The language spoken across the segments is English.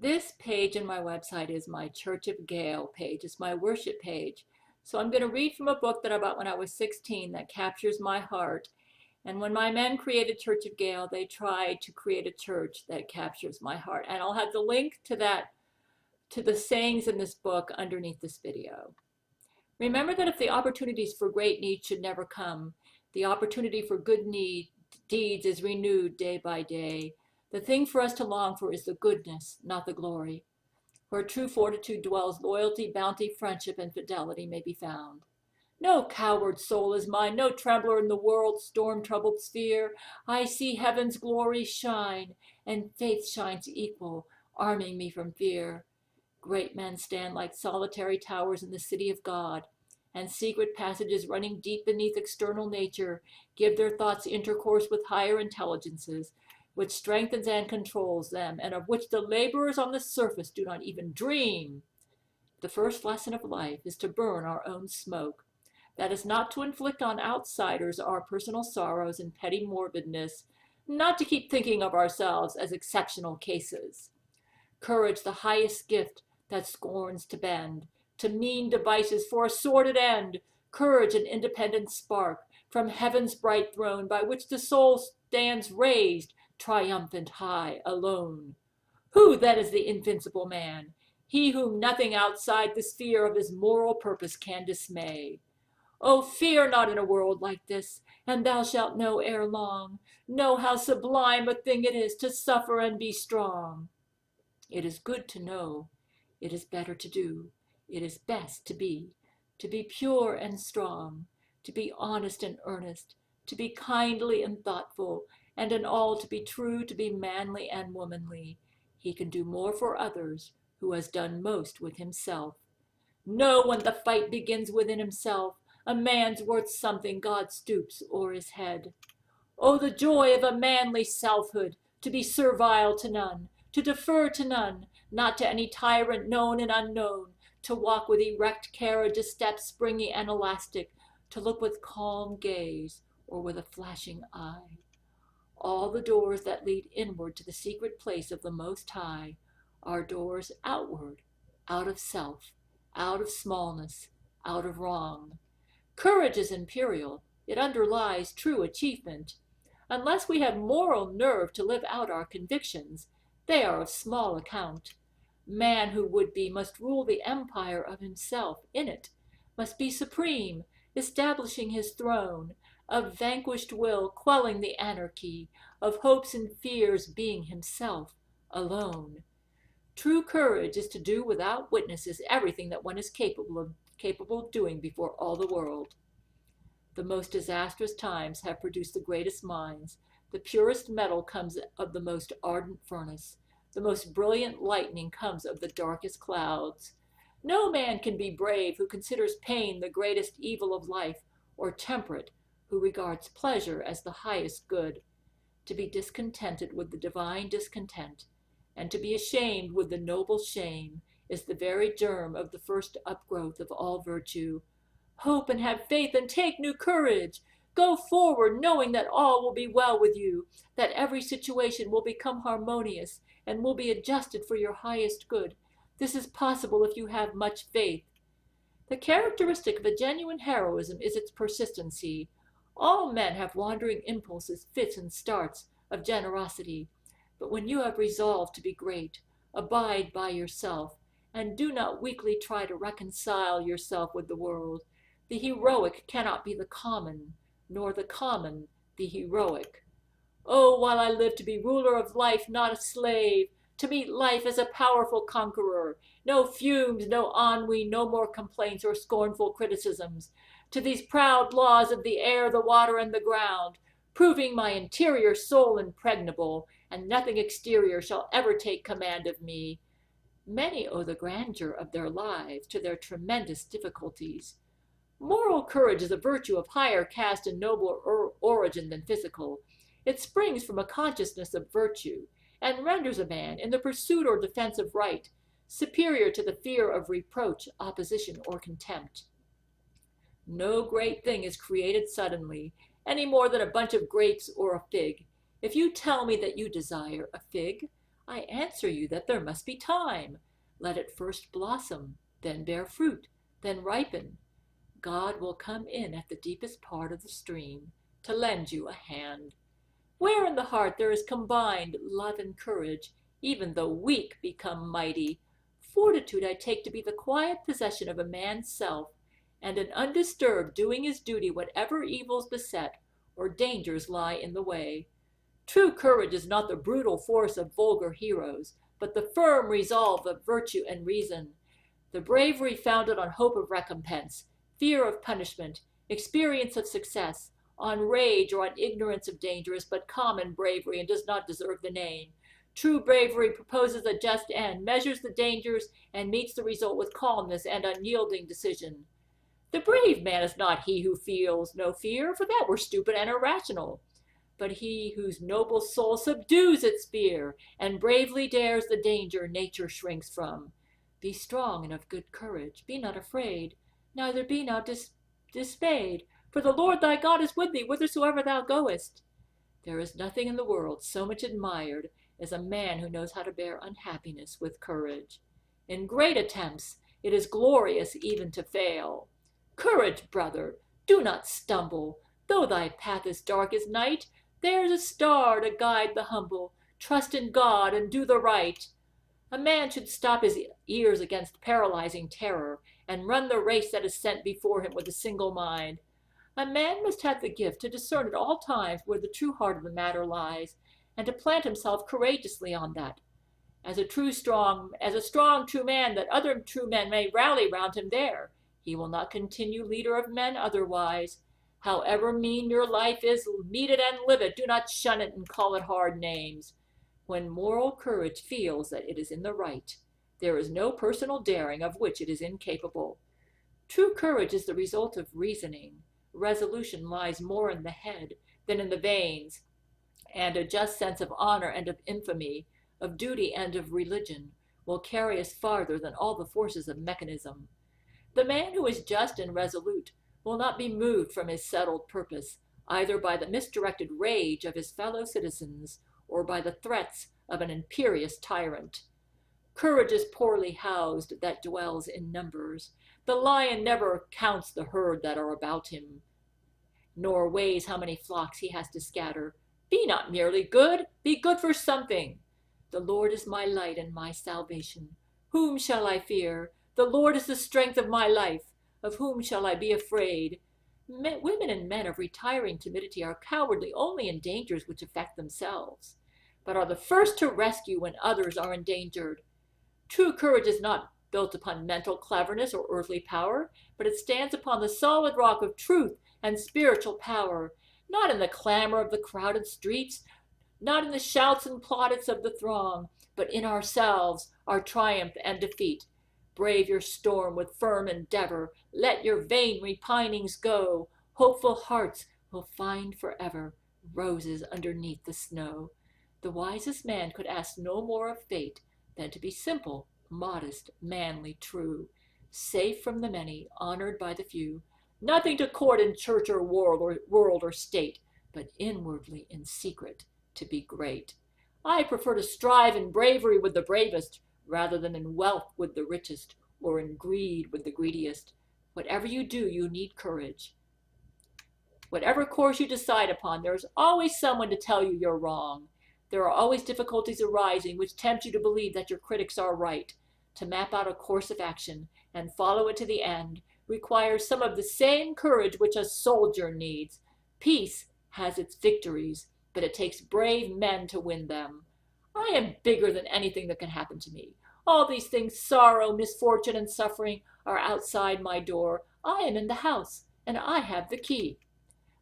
This page in my website is my Church of Gail page. It's my worship page. So I'm going to read from a book that I bought when I was 16 that captures my heart. And when my men created Church of Gail, they tried to create a church that captures my heart. And I'll have the link to the sayings in this book underneath this video. Remember that if the opportunities for great need should never come, the opportunity for good deeds is renewed day by day. The thing for us to long for is the goodness, not the glory. Where true fortitude dwells, loyalty, bounty, friendship, and fidelity may be found. No coward soul is mine, no trembler in the world's storm-troubled sphere. I see heaven's glory shine, and faith shines equal, arming me from fear. Great men stand like solitary towers in the city of God, and secret passages running deep beneath external nature give their thoughts intercourse with higher intelligences, which strengthens and controls them, and of which the laborers on the surface do not even dream. The first lesson of life is to burn our own smoke. That is not to inflict on outsiders our personal sorrows and petty morbidness, not to keep thinking of ourselves as exceptional cases. Courage, the highest gift that scorns to bend to mean devices for a sordid end. Courage, an independent spark from heaven's bright throne by which the soul stands raised, triumphant high, alone. Who then is the invincible man? He whom nothing outside the sphere of his moral purpose can dismay. Oh, fear not in a world like this, and thou shalt know ere long, know how sublime a thing it is to suffer and be strong. It is good to know, it is better to do, it is best to be pure and strong, to be honest and earnest, to be kindly and thoughtful, and in all to be true, to be manly and womanly. He can do more for others who has done most with himself. Know when the fight begins within himself, a man's worth something, God stoops o'er his head. Oh, the joy of a manly selfhood, to be servile to none, to defer to none, not to any tyrant known and unknown, to walk with erect carriage, a step springy and elastic, to look with calm gaze or with a flashing eye. All the doors that lead inward to the secret place of the Most High are doors outward, out of self, out of smallness, out of wrong. Courage is imperial. It underlies true achievement. Unless we have moral nerve to live out our convictions, they are of small account. Man who would be must rule the empire of himself in it, must be supreme, establishing his throne, of vanquished will quelling the anarchy, of hopes and fears being himself alone. True courage is to do without witnesses everything that one is capable of doing before all the world. The most disastrous times have produced the greatest minds. The purest metal comes of the most ardent furnace. The most brilliant lightning comes of the darkest clouds. No man can be brave who considers pain the greatest evil of life, or temperate who regards pleasure as the highest good. To be discontented with the divine discontent, and to be ashamed with the noble shame, is the very germ of the first upgrowth of all virtue. Hope and have faith and take new courage. Go forward knowing that all will be well with you, that every situation will become harmonious and will be adjusted for your highest good. This is possible if you have much faith. The characteristic of a genuine heroism is its persistency. All men have wandering impulses, fits and starts of generosity. But when you have resolved to be great, abide by yourself, and do not weakly try to reconcile yourself with the world. The heroic cannot be the common, nor the common the heroic. Oh, while I live to be ruler of life, not a slave, to meet life as a powerful conqueror, no fumes, no ennui, no more complaints or scornful criticisms, to these proud laws of the air, the water, and the ground, proving my interior soul impregnable, and nothing exterior shall ever take command of me. Many owe the grandeur of their lives to their tremendous difficulties. Moral courage is a virtue of higher caste and nobler origin than physical. It springs from a consciousness of virtue, and renders a man, in the pursuit or defense of right, superior to the fear of reproach, opposition, or contempt. No great thing is created suddenly, any more than a bunch of grapes or a fig. If you tell me that you desire a fig, I answer you that there must be time. Let it first blossom, then bear fruit, then ripen. God will come in at the deepest part of the stream to lend you a hand. Where in the heart there is combined love and courage, even the weak become mighty. Fortitude I take to be the quiet possession of a man's self, and an undisturbed doing his duty whatever evils beset or dangers lie in the way. True courage is not the brutal force of vulgar heroes, but the firm resolve of virtue and reason. The bravery founded on hope of recompense, fear of punishment, experience of success, on rage or on ignorance of danger is but common bravery and does not deserve the name. True bravery proposes a just end, measures the dangers, and meets the result with calmness and unyielding decision. The brave man is not he who feels no fear, for that were stupid and irrational, but he whose noble soul subdues its fear and bravely dares the danger nature shrinks from. Be strong and of good courage, be not afraid, neither be now dismayed, for the Lord thy God is with thee whithersoever thou goest. There is nothing in the world so much admired as a man who knows how to bear unhappiness with courage. In great attempts it is glorious even to fail. Courage, brother, do not stumble. Though thy path is dark as night, there's a star to guide the humble. Trust in God and do the right. A man should stop his ears against paralyzing terror and run the race that is set before him with a single mind. A man must have the gift to discern at all times where the true heart of the matter lies, and to plant himself courageously on that. As a strong true man, that other true men may rally round him there. He will not continue leader of men otherwise. However mean your life is, meet it and live it. Do not shun it and call it hard names. When moral courage feels that it is in the right, there is no personal daring of which it is incapable. True courage is the result of reasoning. Resolution lies more in the head than in the veins, and a just sense of honor and of infamy, of duty and of religion, will carry us farther than all the forces of mechanism. The man who is just and resolute will not be moved from his settled purpose, either by the misdirected rage of his fellow citizens or by the threats of an imperious tyrant. Courage is poorly housed that dwells in numbers. The lion never counts the herd that are about him, nor weighs how many flocks he has to scatter. Be not merely good, be good for something. The Lord is my light and my salvation. Whom shall I fear? The Lord is the strength of my life. Of whom shall I be afraid? Women and men of retiring timidity are cowardly only in dangers which affect themselves, but are the first to rescue when others are endangered. True courage is not built upon mental cleverness or earthly power, but it stands upon the solid rock of truth and spiritual power, not in the clamor of the crowded streets, not in the shouts and plaudits of the throng, but in ourselves, our triumph and defeat. Brave your storm with firm endeavor. Let your vain repinings go. Hopeful hearts will find forever roses underneath the snow. The wisest man could ask no more of fate than to be simple, modest, manly, true, safe from the many, honored by the few, nothing to court in church or world or state, but inwardly in secret to be great. I prefer to strive in bravery with the bravest, rather than in wealth with the richest, or in greed with the greediest. Whatever you do, you need courage. Whatever course you decide upon, there is always someone to tell you you're wrong. There are always difficulties arising which tempt you to believe that your critics are right. To map out a course of action and follow it to the end requires some of the same courage which a soldier needs. Peace has its victories, but it takes brave men to win them. I am bigger than anything that can happen to me. All these things, sorrow, misfortune, and suffering, are outside my door. I am in the house, and I have the key.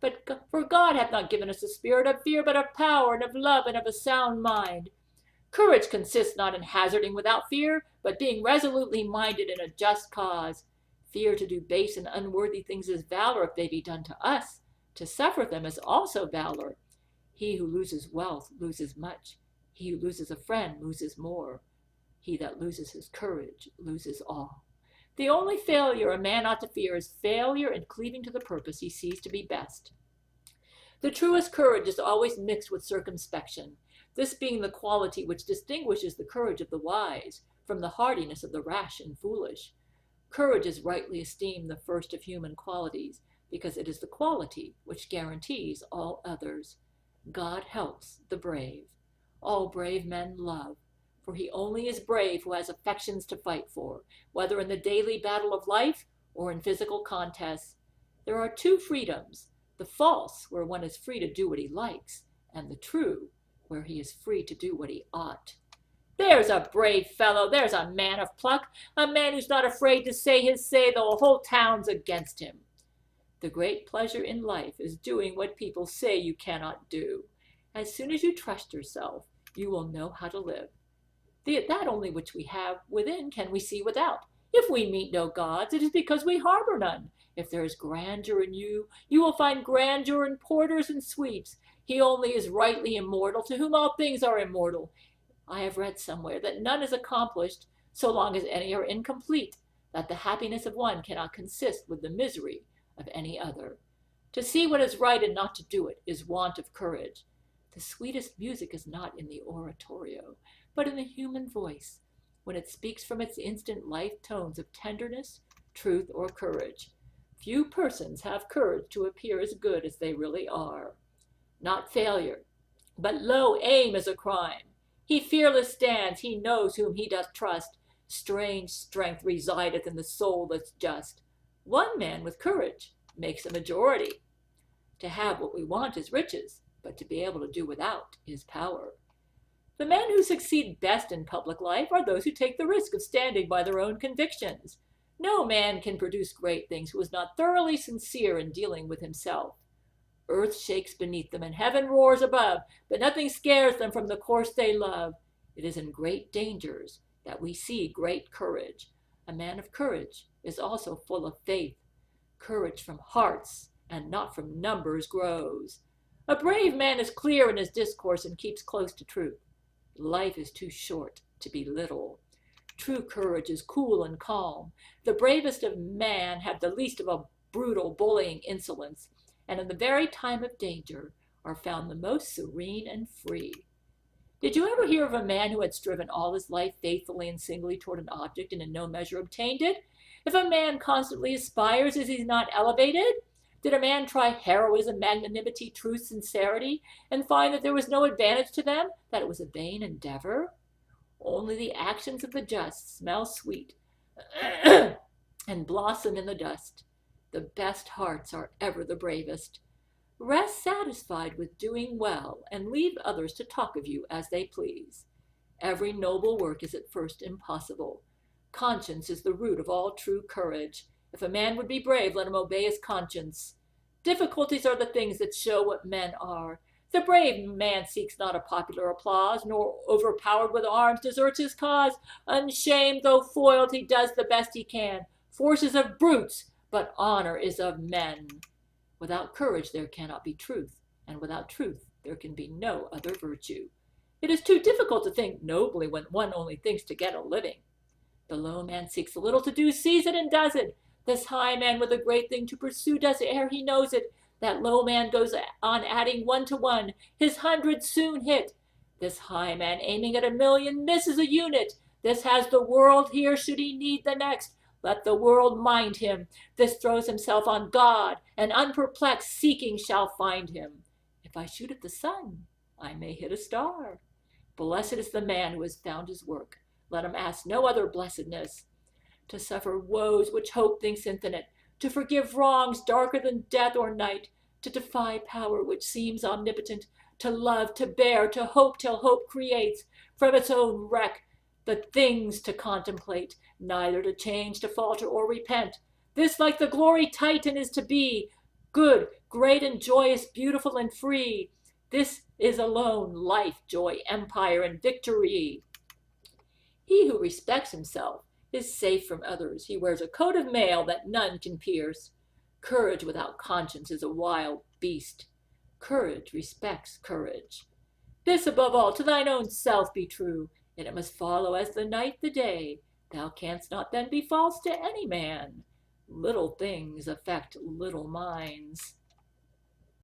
But for God hath not given us a spirit of fear, but of power, and of love, and of a sound mind. Courage consists not in hazarding without fear, but being resolutely minded in a just cause. Fear to do base and unworthy things is valor if they be done to us. To suffer them is also valor. He who loses wealth loses much. He who loses a friend loses more. He that loses his courage loses all. The only failure a man ought to fear is failure in cleaving to the purpose he sees to be best. The truest courage is always mixed with circumspection. this being the quality which distinguishes the courage of the wise from the hardiness of the rash and foolish. Courage is rightly esteemed the first of human qualities, because it is the quality which guarantees all others. God helps the brave. All brave men love, for he only is brave who has affections to fight for, whether in the daily battle of life or in physical contests. There are two freedoms, the false, where one is free to do what he likes, and the true, where he is free to do what he ought. There's a brave fellow, there's a man of pluck, a man who's not afraid to say his say though a whole town's against him. The great pleasure in life is doing what people say you cannot do. As soon as you trust yourself, you will know how to live. That only which we have within can we see without. If we meet no gods, it is because we harbor none. If there is grandeur in you, you will find grandeur in porters and sweeps. He only is rightly immortal, to whom all things are immortal. I have read somewhere that none is accomplished so long as any are incomplete, that the happiness of one cannot consist with the misery of any other. To see what is right and not to do it is want of courage. The sweetest music is not in the oratorio, but in the human voice, when it speaks from its instant life tones of tenderness, truth, or courage. Few persons have courage to appear as good as they really are. Not failure, but low aim is a crime. He fearless stands, he knows whom he doth trust. Strange strength resideth in the soul that's just. One man with courage makes a majority. To have what we want is riches, but to be able to do without is power. The men who succeed best in public life are those who take the risk of standing by their own convictions. No man can produce great things who is not thoroughly sincere in dealing with himself. Earth shakes beneath them and heaven roars above, but nothing scares them from the course they love. It is in great dangers that we see great courage. A man of courage is also full of faith. Courage from hearts and not from numbers grows. A brave man is clear in his discourse and keeps close to truth. Life is too short to be little. True courage is cool and calm. The bravest of man have the least of a brutal, bullying insolence, and in the very time of danger are found the most serene and free. Did you ever hear of a man who had striven all his life faithfully and singly toward an object and in no measure obtained it? If a man constantly aspires, is he not elevated? Did a man try heroism, magnanimity, truth, sincerity, and find that there was no advantage to them, that it was a vain endeavor? Only the actions of the just smell sweet and blossom in the dust. The best hearts are ever the bravest. Rest satisfied with doing well, and leave others to talk of you as they please. Every noble work is at first impossible. Conscience is the root of all true courage. If a man would be brave, let him obey his conscience. Difficulties are the things that show what men are. The brave man seeks not a popular applause, nor overpowered with arms deserts his cause. Unshamed though foiled, he does the best he can. Force is of brutes, but honor is of men. Without courage there cannot be truth, and without truth there can be no other virtue. It is too difficult to think nobly when one only thinks to get a living. The low man seeks a little to do, sees it, and does it. This high man with a great thing to pursue does it ere he knows it. That low man goes on adding 1 to 1, his 100 soon hit. This high man aiming at 1,000,000 misses a unit. This has the world here should he need the next. Let the world mind him. This throws himself on God, and unperplexed seeking shall find him. If I shoot at the sun, I may hit a star. Blessed is the man who has found his work. Let him ask no other blessedness. To suffer woes which hope thinks infinite, to forgive wrongs darker than death or night, to defy power which seems omnipotent, to love, to bear, to hope till hope creates from its own wreck the things to contemplate, neither to change, to falter, or repent. This, like the glory Titan, is to be good, great, and joyous, beautiful, and free. This is alone life, joy, empire, and victory. He who respects himself is safe from others. He wears a coat of mail that none can pierce. Courage without conscience is a wild beast. Courage respects courage. This above all, to thine own self be true, and it must follow as the night the day. Thou canst not then be false to any man. Little things affect little minds.